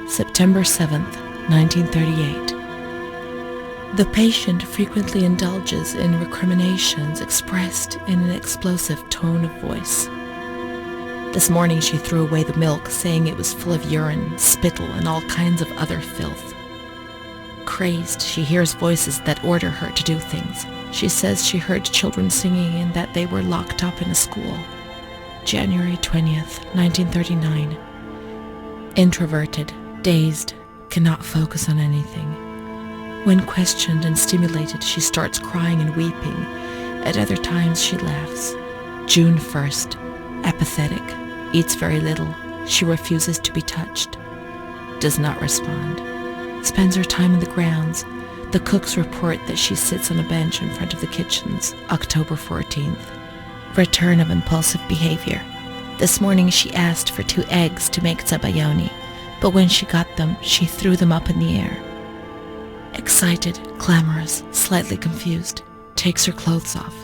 September 7th, 1938. The patient frequently indulges in recriminations expressed in an explosive tone of voice. This morning she threw away the milk, saying it was full of urine, spittle, and all kinds of other filth. Crazed, she hears voices that order her to do things. She says she heard children singing and that they were locked up in a school. January 20th, 1939. Introverted, dazed, cannot focus on anything. When questioned and stimulated, she starts crying and weeping. At other times, she laughs. June 1st. Apathetic. Eats very little. She refuses to be touched. Does not respond. Spends her time in the grounds. The cooks report that she sits on a bench in front of the kitchens. October 14th. Return of impulsive behavior. This morning she asked for 2 eggs to make zabayoni, but when she got them, she threw them up in the air. Excited, clamorous, slightly confused, takes her clothes off.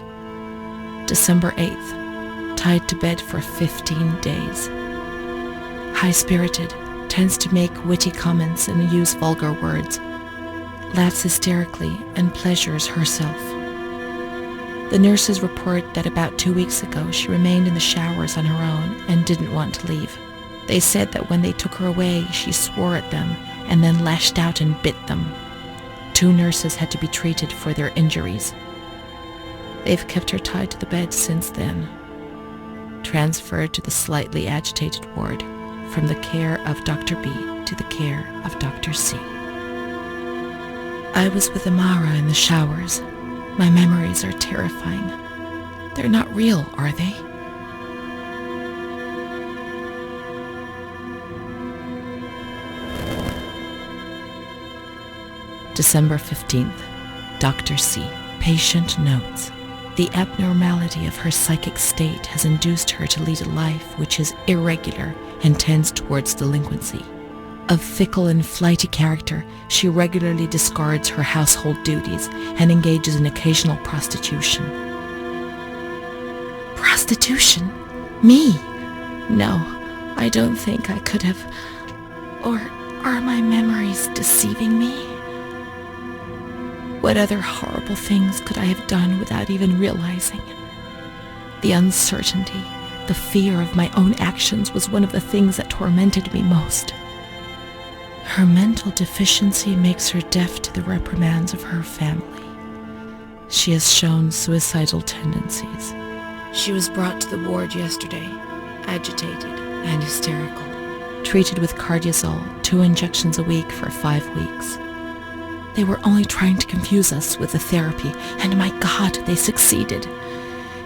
December 8th. Tied to bed for 15 days. High-spirited, tends to make witty comments and use vulgar words. Laughs hysterically and pleasures herself. The nurses report that about 2 weeks ago she remained in the showers on her own and didn't want to leave. They said that when they took her away, she swore at them and then lashed out and bit them. 2 nurses had to be treated for their injuries. They've kept her tied to the bed since then. Transferred to the slightly agitated ward, from the care of Dr. B to the care of Dr. C. I was with Amara in the showers. My memories are terrifying. They're not real, are they? December 15th. Dr. C. Patient notes. The abnormality of her psychic state has induced her to lead a life which is irregular and tends towards delinquency. Of fickle and flighty character, she regularly discards her household duties and engages in occasional prostitution. Prostitution? Me? No, I don't think I could have. Or are my memories deceiving me? What other horrible things could I have done without even realizing? The uncertainty, the fear of my own actions was one of the things that tormented me most. Her mental deficiency makes her deaf to the reprimands of her family. She has shown suicidal tendencies. She was brought to the ward yesterday, agitated and hysterical. Treated with cardiazol, 2 injections a week for 5 weeks. They were only trying to confuse us with the therapy, and my God, they succeeded.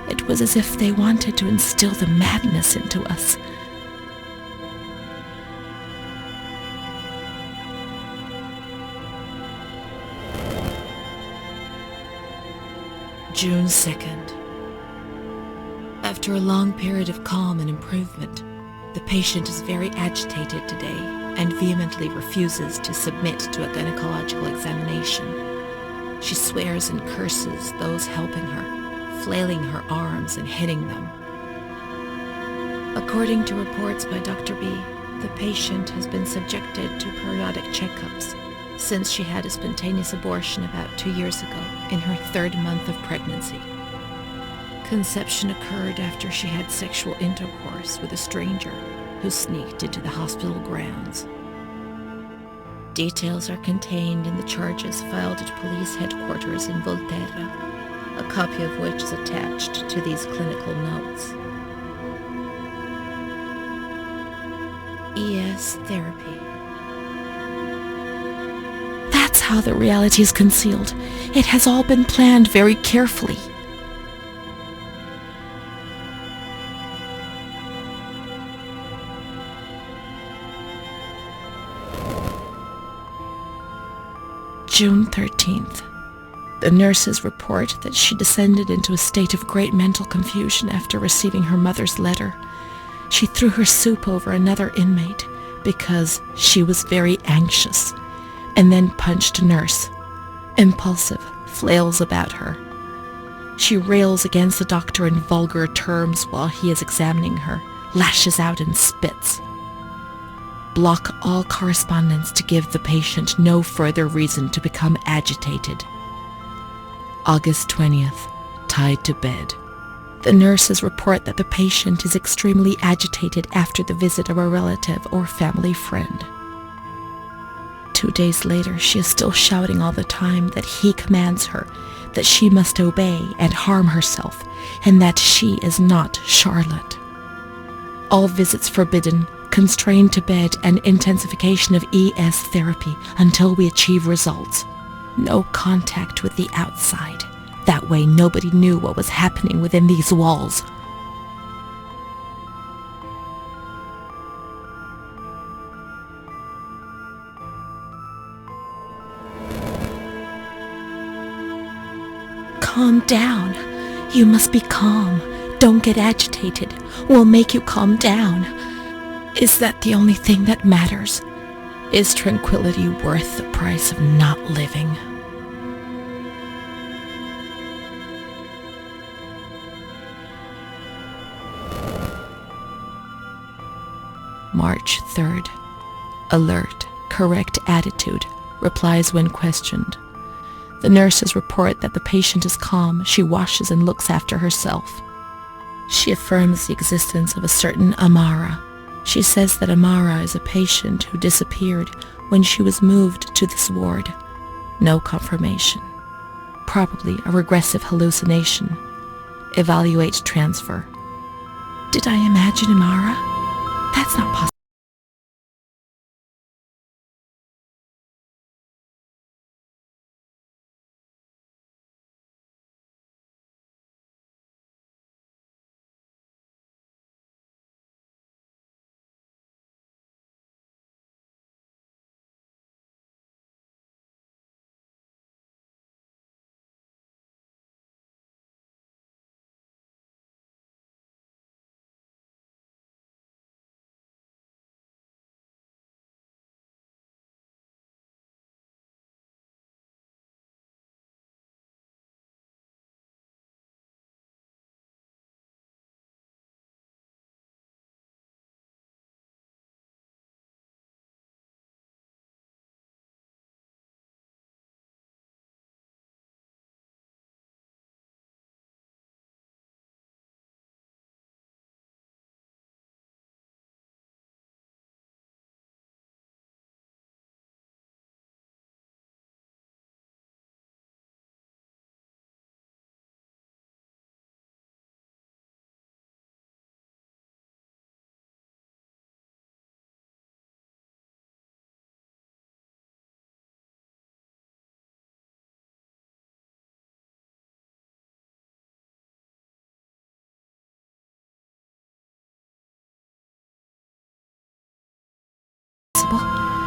It was as if they wanted to instill the madness into us. June 2nd. After a long period of calm and improvement, the patient is very agitated today and vehemently refuses to submit to a gynecological examination. She swears and curses those helping her, flailing her arms and hitting them. According to reports by Dr. B, the patient has been subjected to periodic checkups since she had a spontaneous abortion about 2 years ago in her 3rd month of pregnancy. Conception occurred after she had sexual intercourse with a stranger who sneaked into the hospital grounds. Details are contained in the charges filed at police headquarters in Volterra, a copy of which is attached to these clinical notes. ES therapy. That's how the reality is concealed. It has all been planned very carefully. June 13th. The nurses report that she descended into a state of great mental confusion after receiving her mother's letter. She threw her soup over another inmate because she was very anxious, and then punched a nurse. Impulsive, flails about her. She rails against the doctor in vulgar terms while he is examining her, lashes out and spits. Block all correspondence to give the patient no further reason to become agitated. August 20th. Tied to bed. The nurses report that the patient is extremely agitated after the visit of a relative or family friend. 2 days later, she is still shouting all the time that he commands her, that she must obey and harm herself, and that she is not Charlotte. All visits forbidden, constrained to bed, and intensification of ES therapy until we achieve results. No contact with the outside. That way nobody knew what was happening within these walls. Calm down. You must be calm. Don't get agitated. We'll make you calm down. Is that the only thing that matters? Is tranquility worth the price of not living? March 3rd. Alert, correct attitude, replies when questioned. The nurses report that the patient is calm. She washes and looks after herself. She affirms the existence of a certain Amara. She says that Amara is a patient who disappeared when she was moved to this ward. No confirmation. Probably a regressive hallucination. Evaluate transfer. Did I imagine Amara? That's not possible.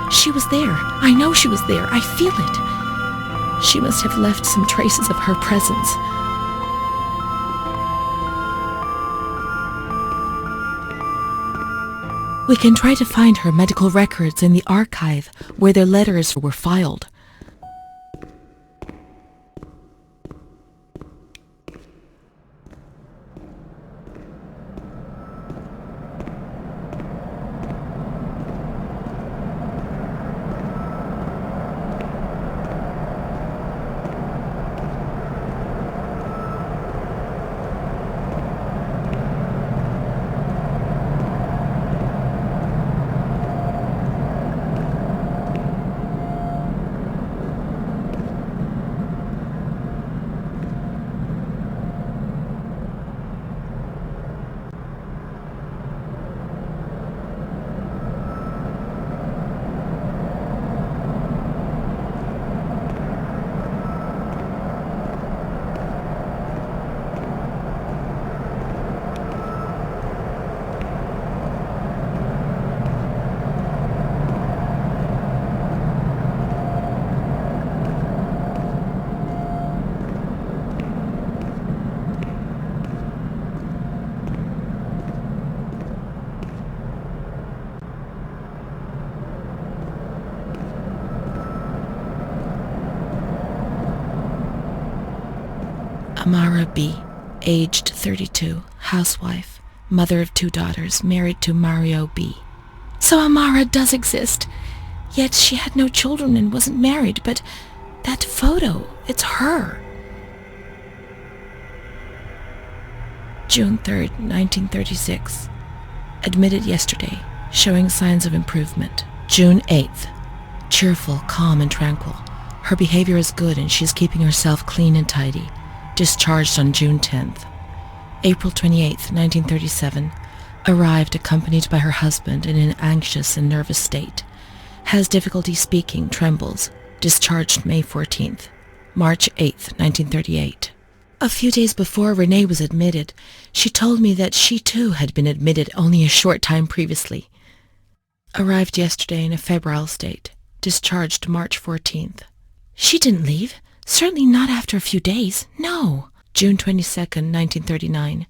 She was there. I know she was there. I feel it. She must have left some traces of her presence. We can try to find her medical records in the archive where their letters were filed. Amara B, aged 32, housewife, mother of 2 daughters, married to Mario B, So Amara does exist. Yet she had no children and wasn't married, but that photo, it's her. June 3rd, 1936. Admitted yesterday, showing signs of improvement. June 8th. Cheerful, calm, and tranquil. Her behavior is good and she is keeping herself clean and tidy. Discharged on June 10th. April 28th, 1937. Arrived accompanied by her husband in an anxious and nervous state. Has difficulty speaking, trembles. Discharged May 14th. March 8th, 1938. A few days before Renée was admitted, she told me that she too had been admitted only a short time previously. Arrived yesterday in a febrile state. Discharged March 14th. She didn't leave. Certainly not after a few days. No. June 22nd, 1939.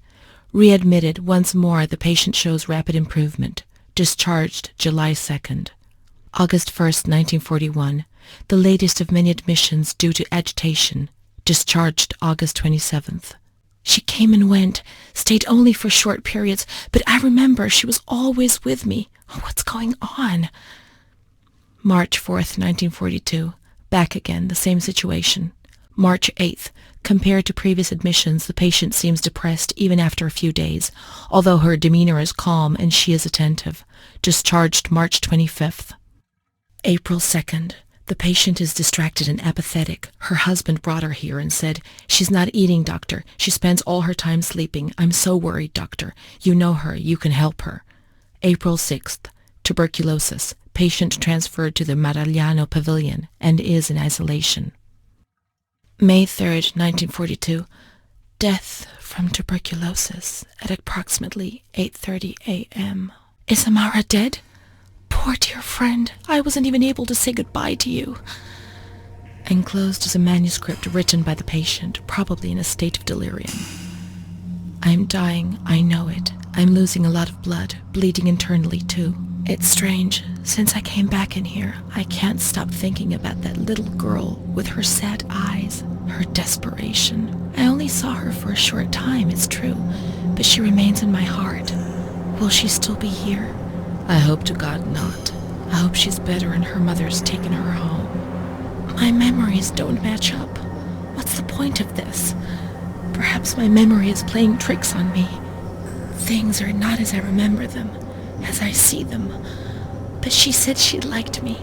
Readmitted once more. The patient shows rapid improvement. Discharged July 2nd. August 1st, 1941. The latest of many admissions due to agitation. Discharged August 27th. She came and went, stayed only for short periods, but I remember she was always with me. What's going on? March 4th, 1942. Back again, the same situation. March 8th. Compared to previous admissions, the patient seems depressed even after a few days, although her demeanor is calm and she is attentive. Discharged March 25th. April 2nd. The patient is distracted and apathetic. Her husband brought her here and said, "She's not eating, doctor. She spends all her time sleeping. I'm so worried, doctor. You know her. You can help her." April 6th. Tuberculosis. Patient transferred to the Maragliano Pavilion and is in isolation. May 3rd, 1942. Death from tuberculosis at approximately 8:30 a.m. Is Amara dead? Poor dear friend, I wasn't even able to say goodbye to you. Enclosed is a manuscript written by the patient, probably in a state of delirium. I'm dying, I know it. I'm losing a lot of blood, bleeding internally too. It's strange. Since I came back in here, I can't stop thinking about that little girl with her sad eyes, her desperation. I only saw her for a short time, it's true, but she remains in my heart. Will she still be here? I hope to God not. I hope she's better and her mother's taken her home. My memories don't match up. What's the point of this? Perhaps my memory is playing tricks on me. Things are not as I remember them, as I see them. But she said she liked me.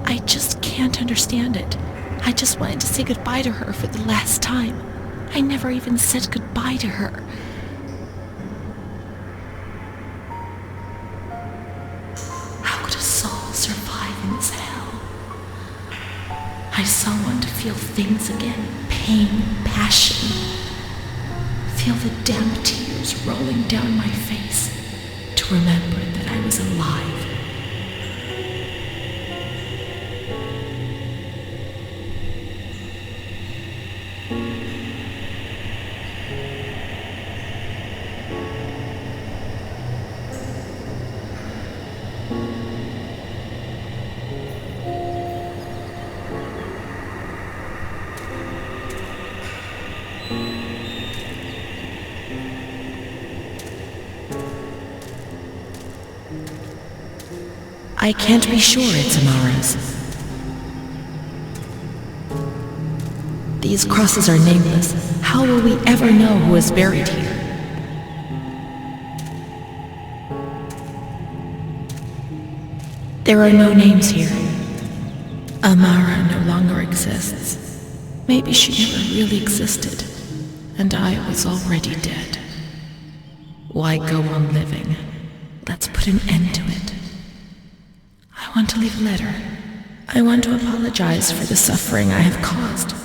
I just can't understand it. I just wanted to say goodbye to her for the last time. I never even said goodbye to her. How could a soul survive in this hell? I so want to feel things again. Pain, passion. Feel the damp tears rolling down my face. To remember that I was alive. I can't be sure it's Amara's. These crosses are nameless. How will we ever know who is buried here? There are no names here. Amara no longer exists. Maybe she never really existed, and I was already dead. Why go on living? Let's put an end to it. I want to leave a letter. I want to apologize for the suffering I have caused.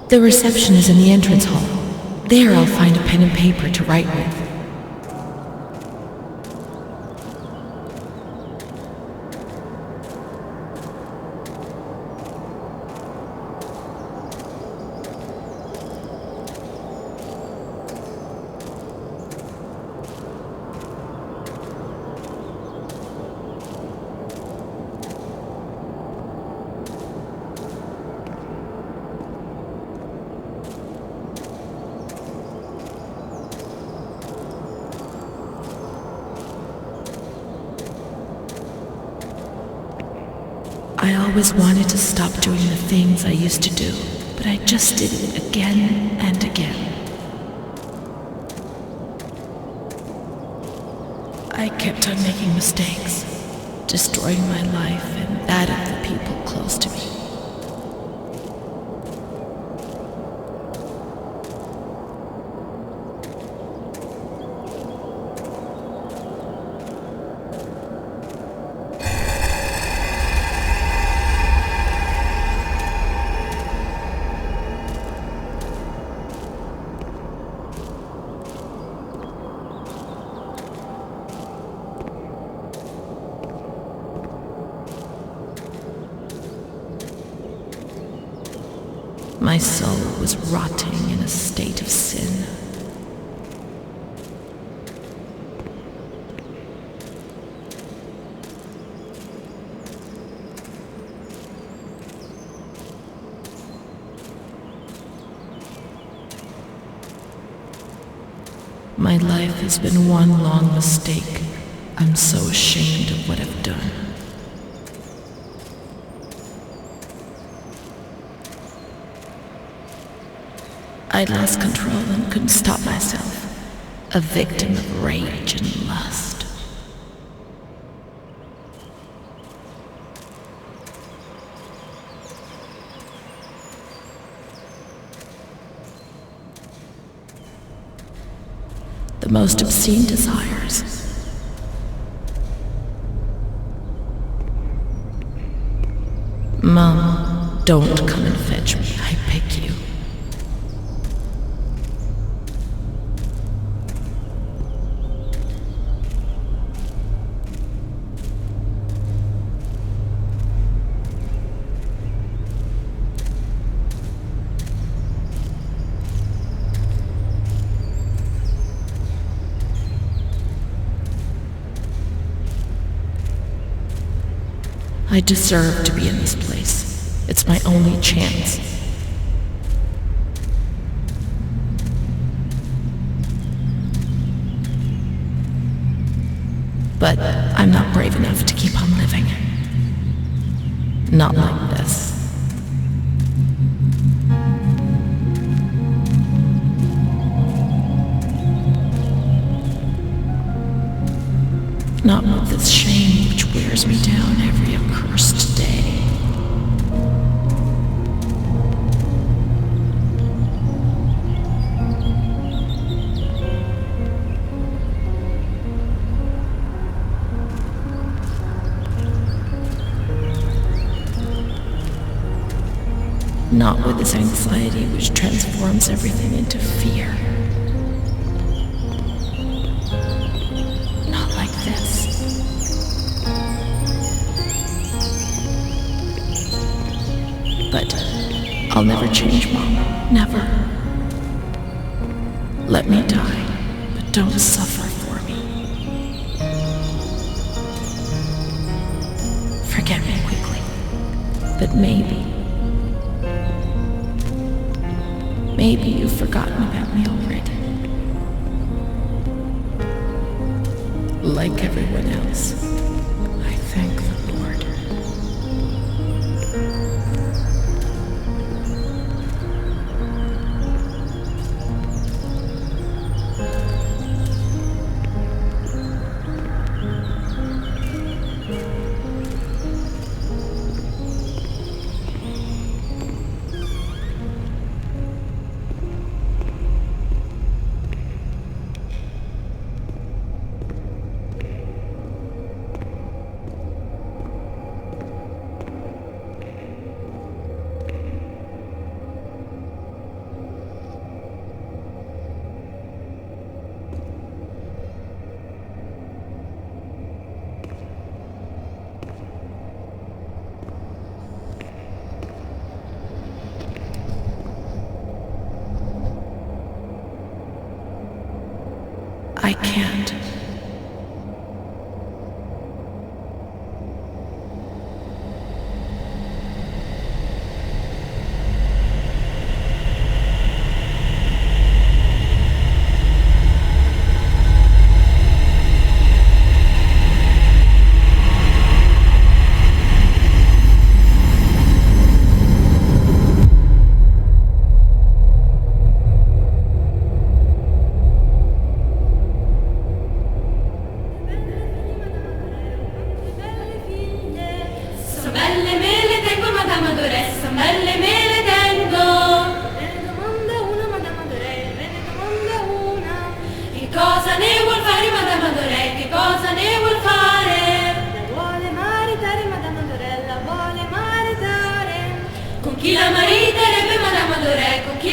The reception is in the entrance hall. There I'll find a pen and paper to write with. always wanted to stop doing the things I used to do, but I just did it again and again. I kept on making mistakes, destroying my life and that of the people close to me. My soul was rotting in a state of sin. My life has been one long mistake. I'm so ashamed of what I've done. I lost control and couldn't stop myself, a victim of rage and lust. The most obscene desires. Mom, don't come and fetch me, I beg you. I deserve to be in this place. It's my only chance. But I'm not brave enough to keep on living. Not like this. Not with this shame which wears me down every accursed day. Not with this anxiety which transforms everything into fear. But I'll never change, Mom. Never. Let me die, but don't suffer for me. Forget me quickly, but maybe you've forgotten about me already. Like everyone else, I thank the Lord. I can't.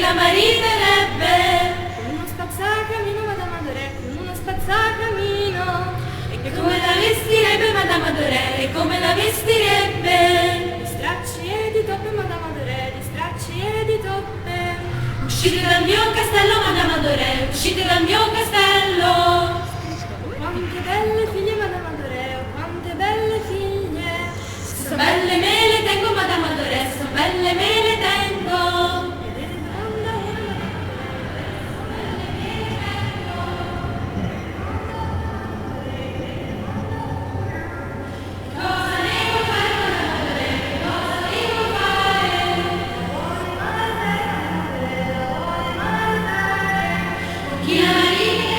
la mariterebbe. Con uno spazzacamino Madame Adoré, con uno spazzacamino. E come la vestirebbe Madame Adoré, e come la vestirebbe. Di stracci e di toppe Madame Adoré, di stracci e di toppe. Uscite dal mio castello Madame Adoré, uscite dal mio castello. Quante belle figlie Madame Adoré, oh, quante belle figlie. So belle me le tengo Madame Adoré, so belle me le tengo. Chi la marina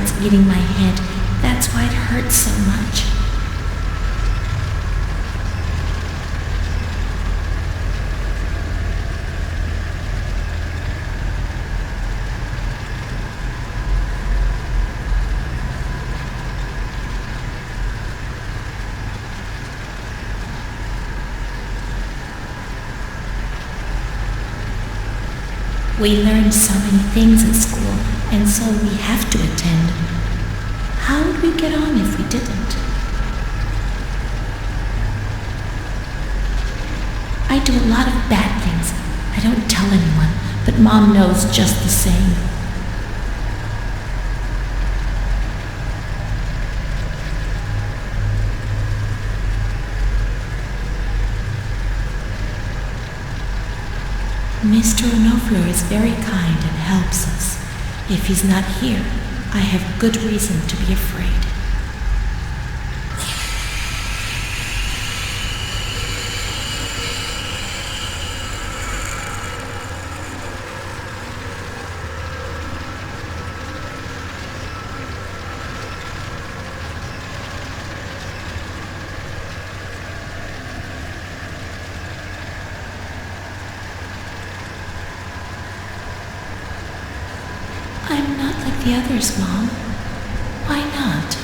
starts eating my head. That's why it hurts so much. We learn so many things at school, and so we have to attend. How would we get on if we didn't? I do a lot of bad things. I don't tell anyone, but Mom knows just the same. Mr. Onofrio is very kind and helps us. If he's not here, I have good reason to be afraid. I'm not like the others, Mom. Why not?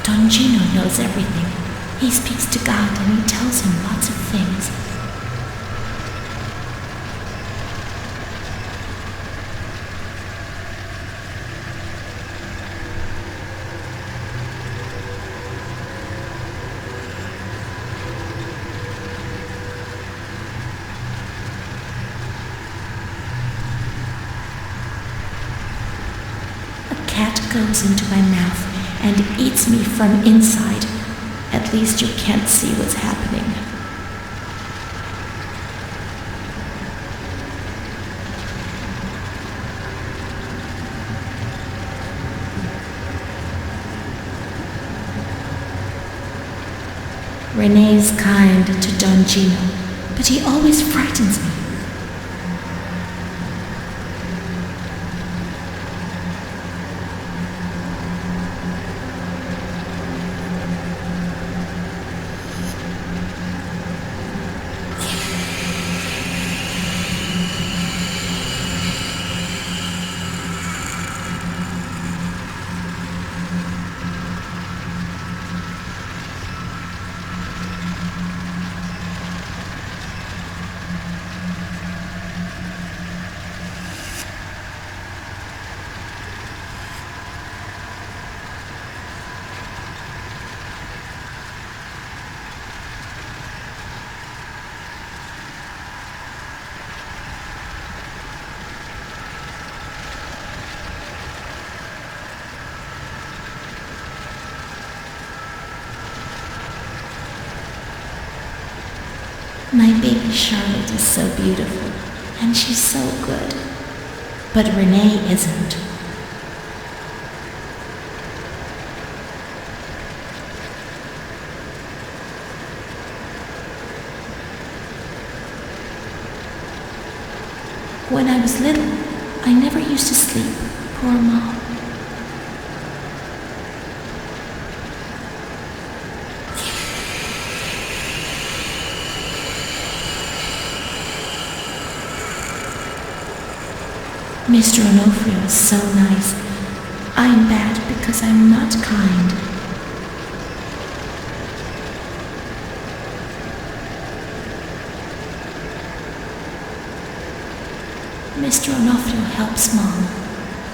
Don Gino knows everything. He speaks to God and he tells him lots of things. A cat goes into my mouth and eats me from inside. At least you can't see what's happening. Renée's kind to Don Gino, but he always frightens me. My baby Charlotte is so beautiful, and she's so good. But Renée isn't. When I was little, I never used to sleep. Poor Mom. Mr. Onofrio is so nice. I'm bad because I'm not kind. Mr. Onofrio helps Mom.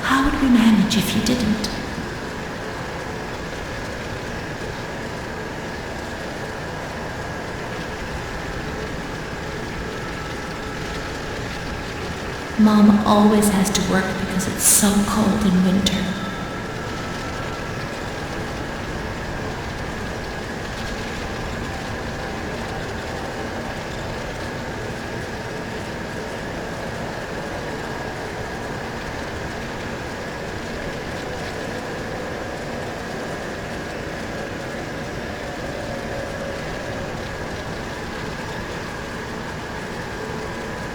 How would we manage if you didn't? Mom always has to work because it's so cold in winter.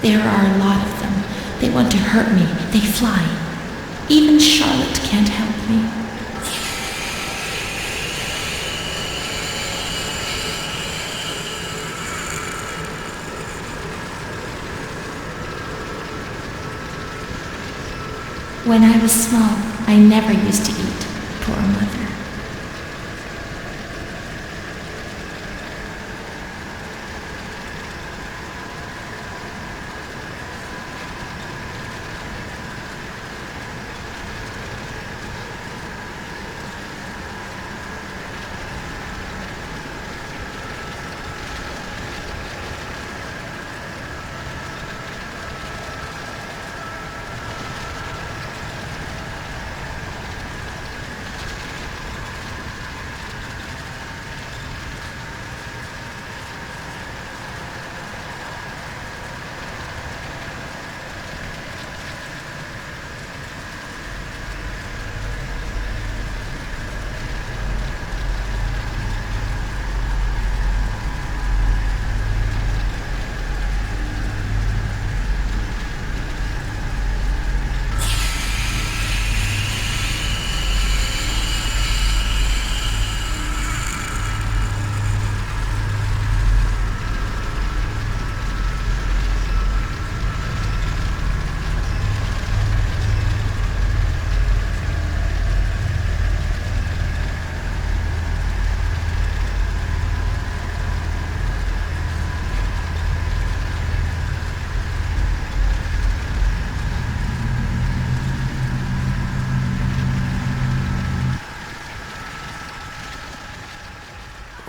There are a lot of them. They want to hurt me. They fly. Even Charlotte can't help me. When I was small, I never used to eat. Poor mother.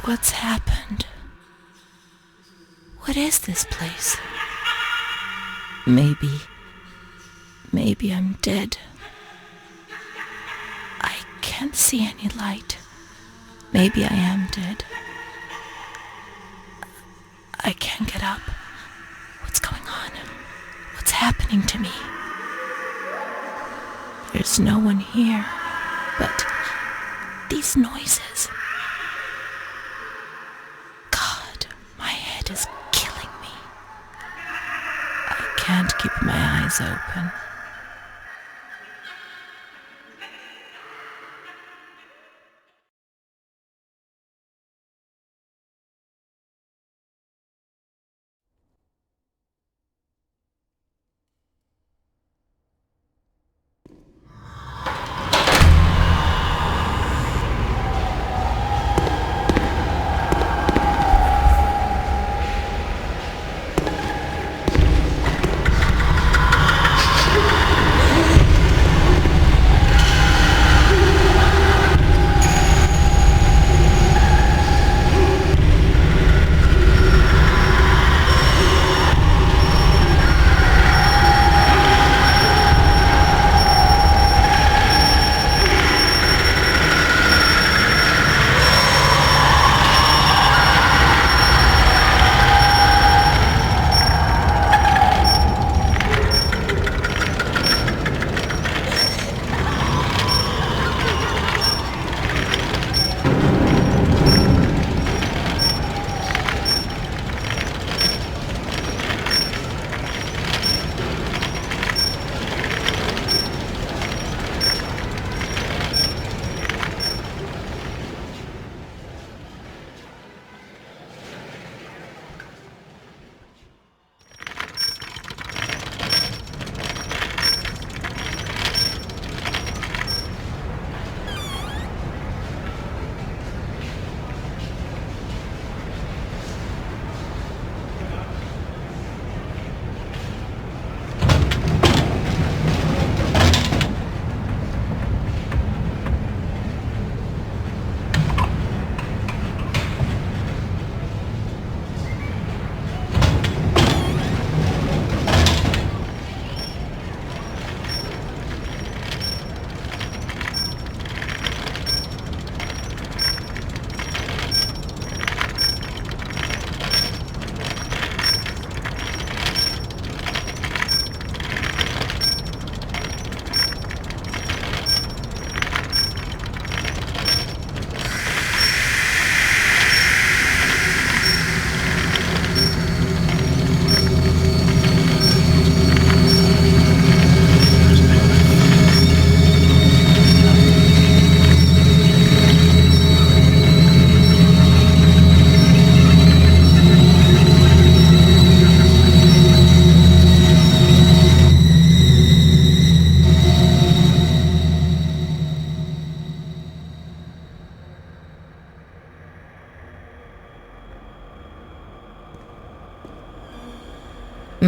What's happened? What is this place? Maybe I'm dead. I can't see any light. Maybe I am dead. I can't get up. What's going on? What's happening to me? There's no one here, but these noises. God, my head is killing me. I can't keep my eyes open.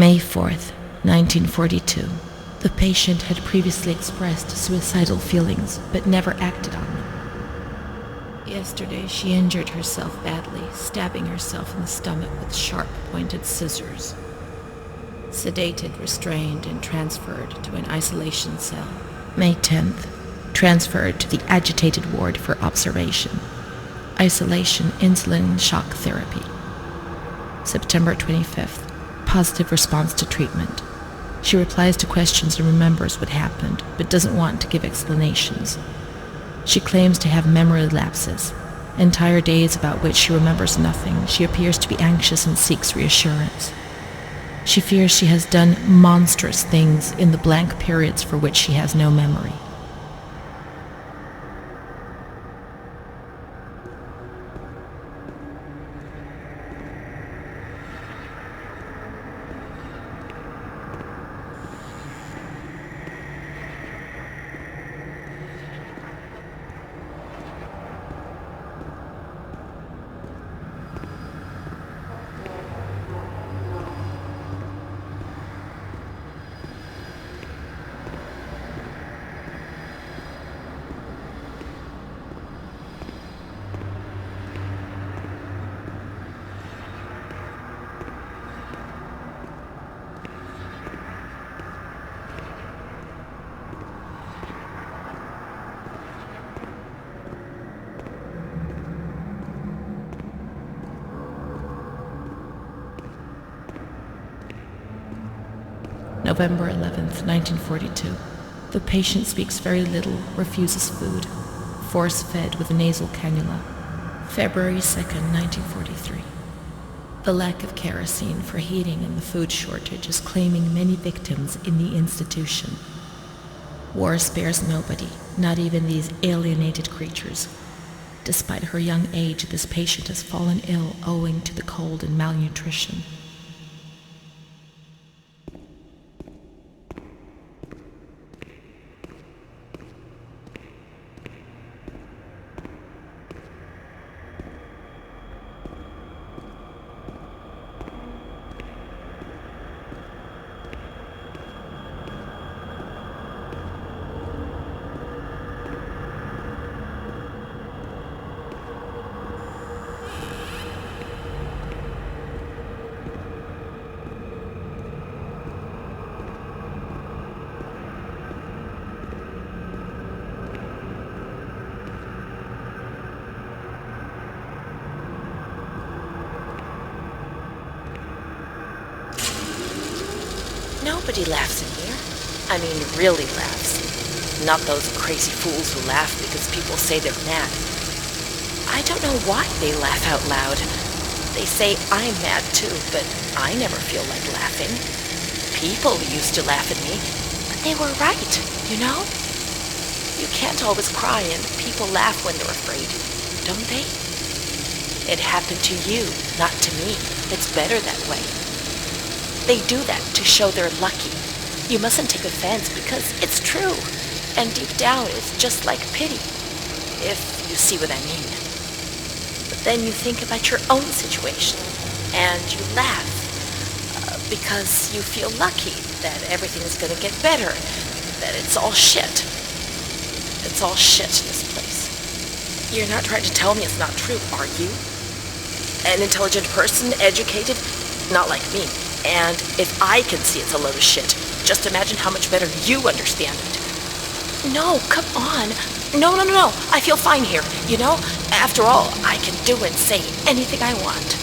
May 4th, 1942. The patient had previously expressed suicidal feelings, but never acted on them. Yesterday, she injured herself badly, stabbing herself in the stomach with sharp, pointed scissors. Sedated, restrained, and transferred to an isolation cell. May 10th, transferred to the agitated ward for observation. Isolation, insulin, and shock therapy. September 25th, positive response to treatment. She replies to questions and remembers what happened, but doesn't want to give explanations. She claims to have memory lapses, entire days about which she remembers nothing. She appears to be anxious and seeks reassurance. She fears she has done monstrous things in the blank periods for which she has no memory. November 11th, 1942. The patient speaks very little, refuses food, force-fed with a nasal cannula. February 2nd, 1943. The lack of kerosene for heating and the food shortage is claiming many victims in the institution. War spares nobody, not even these alienated creatures. Despite her young age, this patient has fallen ill owing to the cold and malnutrition. Nobody laughs in here. I mean, really laughs. Not those crazy fools who laugh because people say they're mad. I don't know why they laugh out loud. They say I'm mad too, but I never feel like laughing. People used to laugh at me, but they were right, you know? You can't always cry and people laugh when they're afraid, don't they? It happened to you, not to me. It's better that way. They do that to show they're lucky. You mustn't take offense because it's true. And deep down, it's just like pity, if you see what I mean. But then you think about your own situation, and you laugh because you feel lucky that everything's going to get better, that it's all shit. It's all shit, this place. You're not trying to tell me it's not true, are you? An intelligent person, educated, not like me. And if I can see it's a load of shit, just imagine how much better you understand it. No, come on. No. I feel fine here, you know? After all, I can do and say anything I want.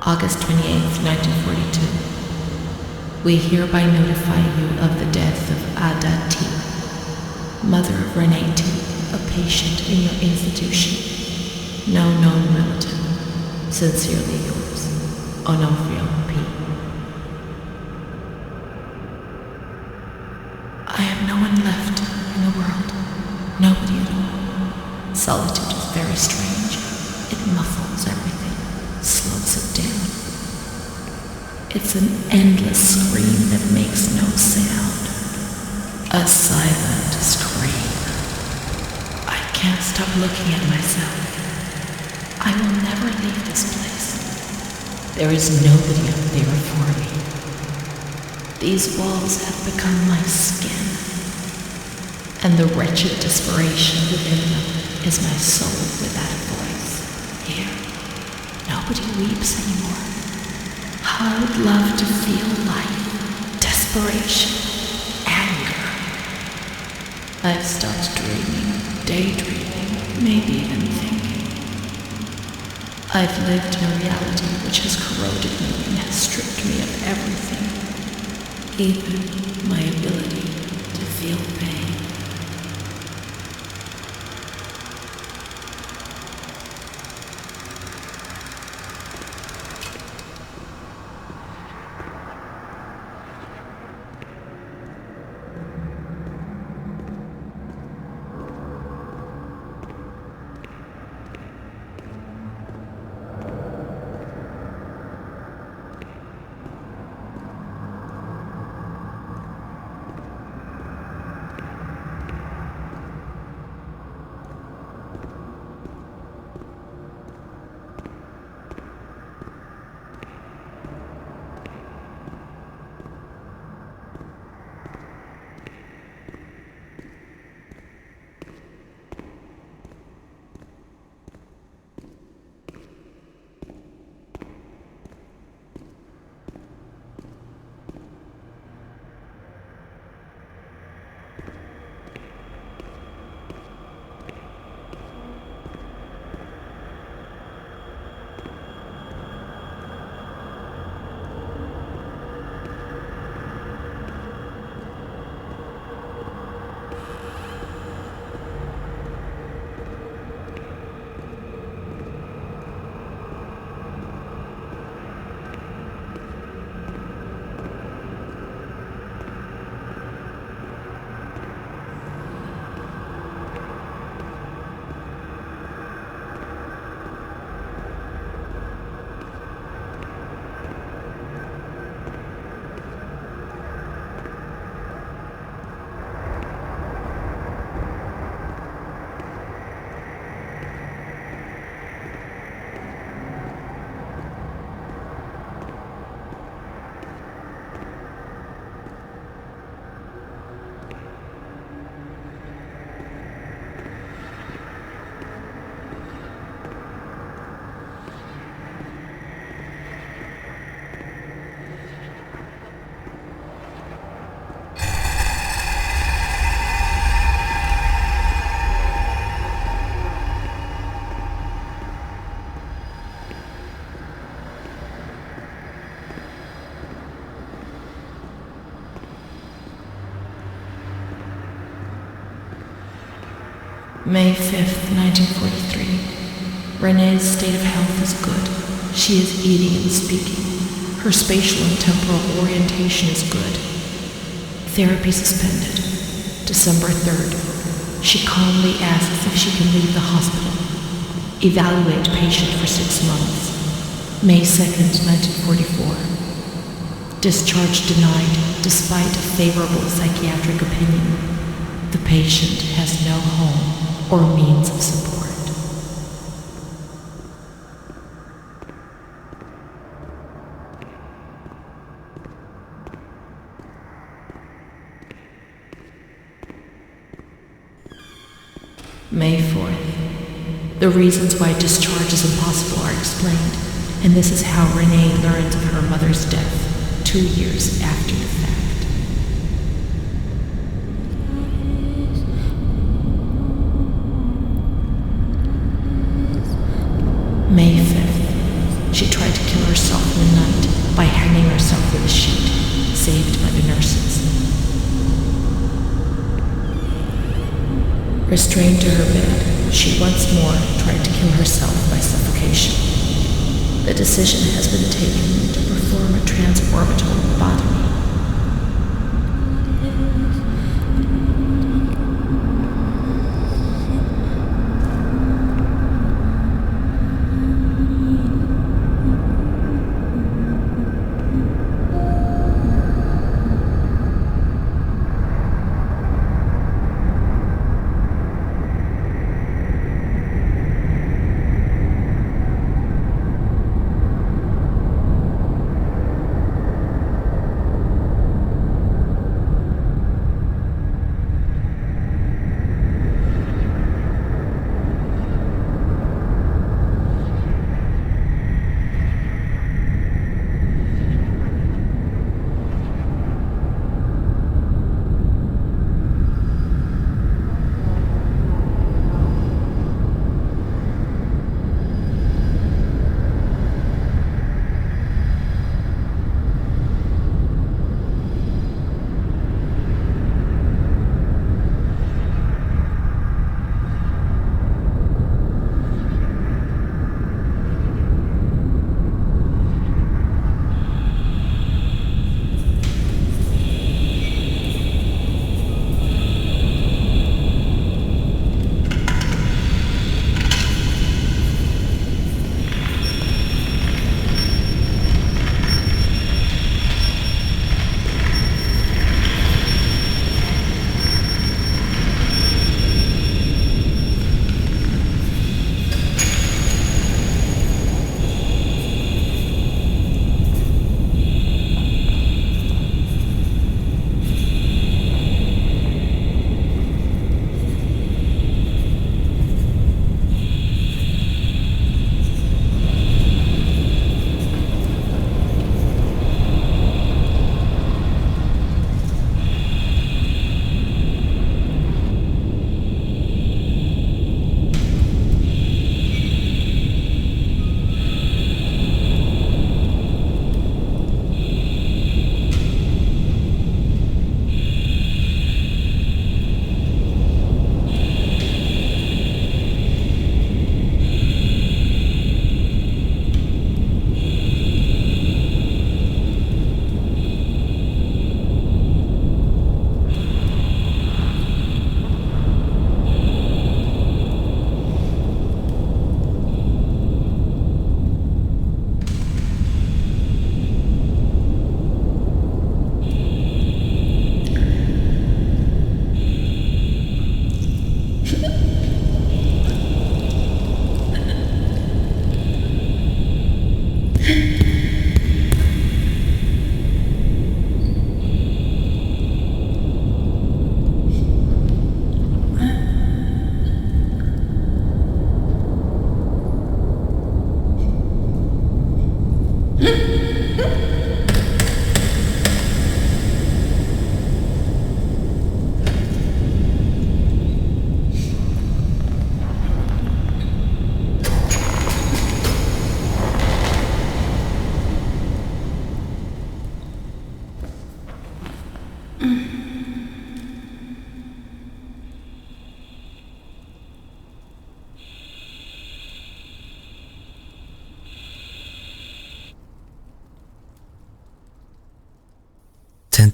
August 28, 1942. We hereby notify you of the death of Ada T., mother of Renée T., a patient in your institution. No known relative. Sincerely yours, Onofrio P. I have no one left in the world. Nobody at all. Solitude is very strange. It muffles everything, slows it down. It's an endless scream that makes no sound. A silent scream. I can't stop looking at myself. I will never leave this place. There is nobody up there for me. These walls have become my skin, and the wretched desperation within them is my soul without a voice. Here, nobody weeps anymore. How I would love to feel life, desperation, anger. I've stopped dreaming, daydreaming, maybe even thinking. I've lived in a reality which has corroded me and has stripped me of everything, even my ability to feel pain. May 5th, 1943. Renée's state of health is good. She is eating and speaking. Her spatial and temporal orientation is good. Therapy suspended. December 3rd. She calmly asks if she can leave the hospital. Evaluate patient for 6 months. May 2nd, 1944. Discharge denied despite a favorable psychiatric opinion. The patient has no home or means of support. May 4th. The reasons why discharge is impossible are explained, and this is how Renée learns of her mother's death 2 years after the fact. May 5th. She tried to kill herself with a sheet, saved by the nurses. Restrained to her bed, she once more tried to kill herself by suffocation. The decision has been taken to perform a transorbital lobotomy.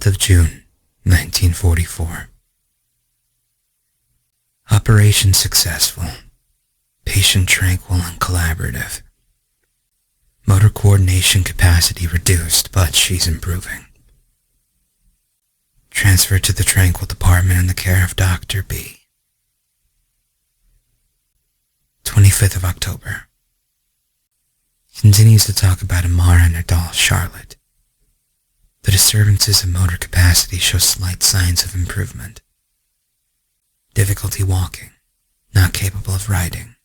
Of June, 1944. Operation successful. Patient tranquil and collaborative. Motor coordination capacity reduced, but she's improving. Transferred to the tranquil department in the care of Dr. B. 25th of October. Continues to talk about Amara and her doll, Charlotte. The disturbances of motor capacity show slight signs of improvement. Difficulty walking, not capable of riding,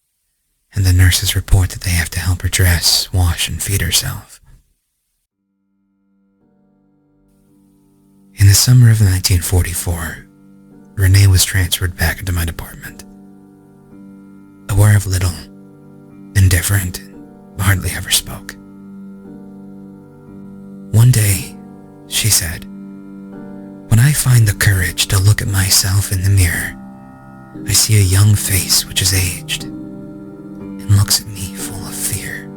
and the nurses report that they have to help her dress, wash, and feed herself. In the summer of 1944, Renée was transferred back into my department. Aware of little, indifferent, hardly ever spoke. One day, She said, "When I find the courage to look at myself in the mirror, I see a young face which is aged and looks at me full of fear.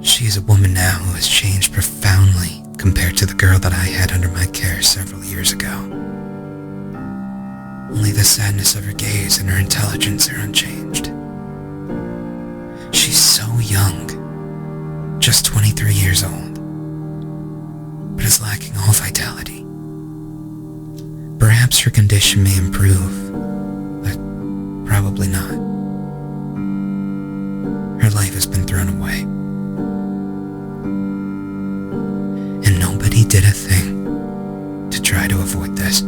She is a woman now who has changed profoundly compared to the girl that I had under my care several years ago. Only the sadness of her gaze and her intelligence are unchanged. She's so young, just 23 years old, but is lacking all vitality. Perhaps her condition may improve, but probably not. Her life has been thrown away. And nobody did a thing to try to avoid this.